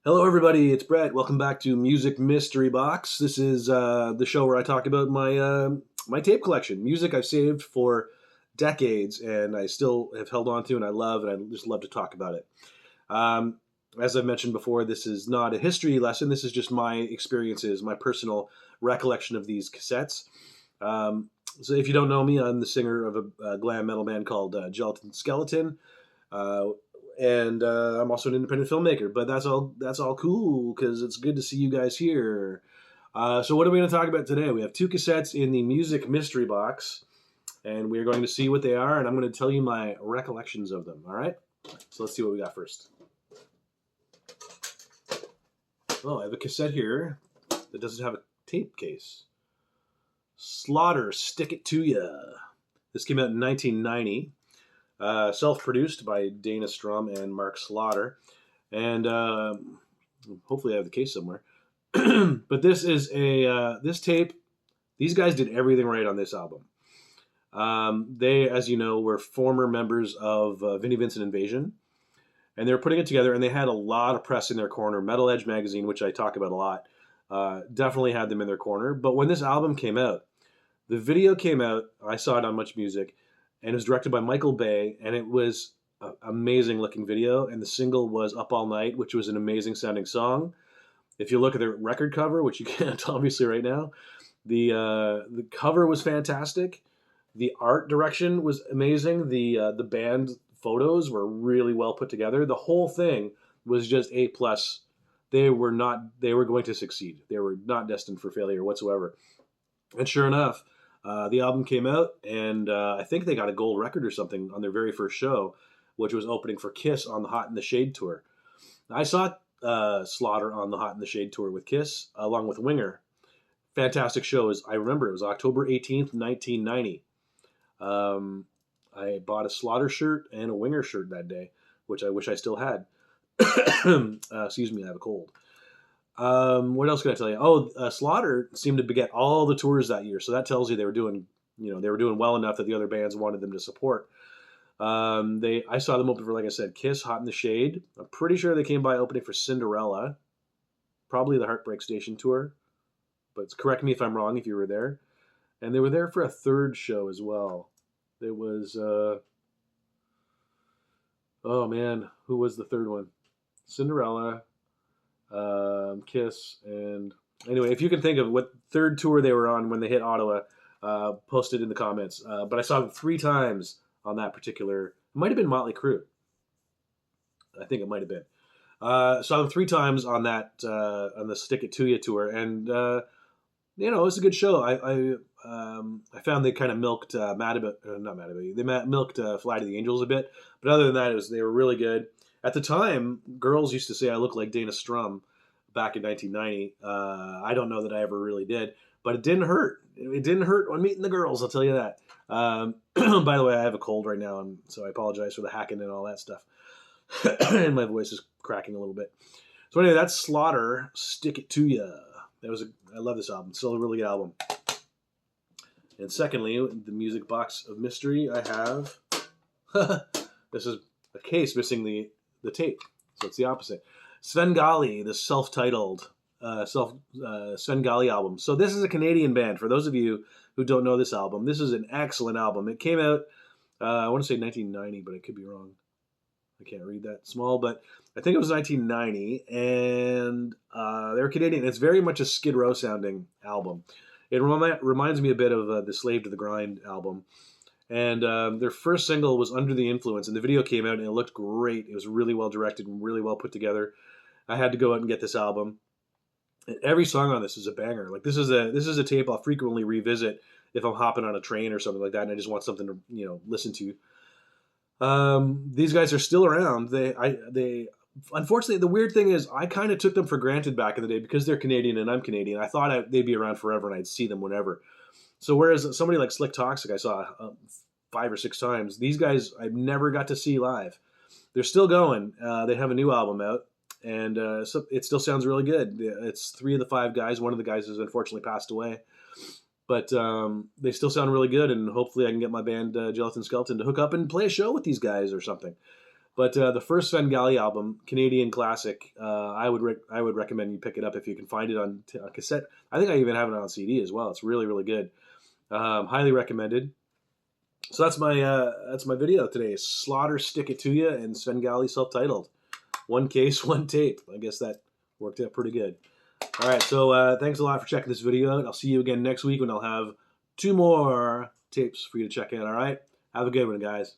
Hello, everybody. It's Brett. Welcome back to Music Mystery Box. This is the show where I talk about my tape collection, music I've saved for decades, and I still have held on to, and I love, and I just love to talk about it. Um, as I've mentioned before, this is not a history lesson. This is just my experiences, my personal recollection of these cassettes. Um, so, if you don't know me, I'm the singer of a glam metal band called Gelatin Skeleton. Uh, and I'm also an independent filmmaker. But that's all cool because it's good to see you guys here. So what are we going to talk about today? We have two cassettes in the music mystery box, and we're going to see what they are, and I'm going to tell you my recollections of them. All right. So let's see what we got first. Oh, I have a cassette here that doesn't have a tape case. Slaughter, Stick It To Ya. This came out in 1990. Self-produced by Dana Strum and Mark Slaughter, and hopefully I have the case somewhere. But this is this tape. These guys did everything right on this album. They, as you know, were former members of Vinnie Vincent Invasion, and they were putting it together. And they had a lot of press in their corner. Metal Edge magazine, which I talk about a lot, definitely had them in their corner. But when this album came out, the video came out. I saw it on Much Music, and it was directed by Michael Bay, and it was an amazing looking video. And the single was Up All Night, which was an amazing sounding song. If you look at the record cover, which you can't obviously right now, the cover was fantastic. The art direction was amazing. The band photos were really well put together. The whole thing was just A plus. They were going to succeed. They were not destined for failure whatsoever. And sure enough, the album came out, and I think they got a gold record or something on their very first show, which was opening for Kiss on the Hot in the Shade tour. I saw Slaughter on the Hot in the Shade tour with Kiss, along with Winger. Fantastic shows. I remember it was October 18th, 1990. I bought a Slaughter shirt and a Winger shirt that day, which I wish I still had. Excuse me, I have a cold. What else can I tell you? Slaughter seemed to get all the tours that year, so that tells you they were doing, they were doing well enough that the other bands wanted them to support. I saw them open for, like I said, Kiss, Hot in the Shade. I'm pretty sure they came by opening for Cinderella, probably the Heartbreak Station tour, but correct me if I'm wrong if you were there. And they were there for a third show as well. It was, oh man, who was the third one? Cinderella, Kiss, and anyway, if you can think of what third tour they were on when they hit Ottawa, post it in the comments. But I saw them three times on that particular. It might have been Motley Crue. I think it might have been. Saw them three times on that on the Stick It To Ya tour, and it was a good show. I found they kind of milked not Mad About You. They milked Fly to the Angels a bit, but other than that, they were really good. At the time, girls used to say I looked like Dana Strum back in 1990. I don't know that I ever really did, but it didn't hurt. It didn't hurt when meeting the girls, I'll tell you that. By the way, I have a cold right now, and so I apologize for the hacking and all that stuff. And my voice is cracking a little bit. So anyway, that's Slaughter, Stick It To Ya. I love this album. Still a really good album. And secondly, the music box of mystery, I have this is a case missing the tape, so it's the opposite. Sven Gali, the self-titled Sven Gali album. So this is a Canadian band. For those of you who don't know this album, this is an excellent album. It came out, I want to say 1990, but I could be wrong. I can't read that small, but I think it was 1990, and they were Canadian. It's very much a Skid Row sounding album. It reminds me a bit of the Slave to the Grind album. And their first single was Under the Influence, and the video came out, and it looked great. It was really well directed and really well put together. I had to go out and get this album. And every song on this is a banger. Like this is a tape I'll frequently revisit if I'm hopping on a train or something like that, and I just want something to listen to. These guys are still around. They unfortunately, the weird thing is I kind of took them for granted back in the day because they're Canadian and I'm Canadian. I thought they'd be around forever and I'd see them whenever. So whereas somebody like Slick Toxic I saw 5 or 6 times, these guys I've never got to see live. They're still going. They have a new album out, and so it still sounds really good. It's 3 of the 5 guys. One of the guys has unfortunately passed away. But they still sound really good, and hopefully I can get my band Gelatin Skeleton to hook up and play a show with these guys or something. But the first Sven Gali album, Canadian classic, I would recommend you pick it up if you can find it on cassette. I think I even have it on CD as well. It's really, really good. Highly recommended. So that's my video today. Slaughter, Stick It To Ya, and Sven Gali self-titled. One case, one tape. I guess that worked out pretty good. All right, so thanks a lot for checking this video out. I'll see you again next week when I'll have 2 more tapes for you to check out, all right? Have a good one, guys.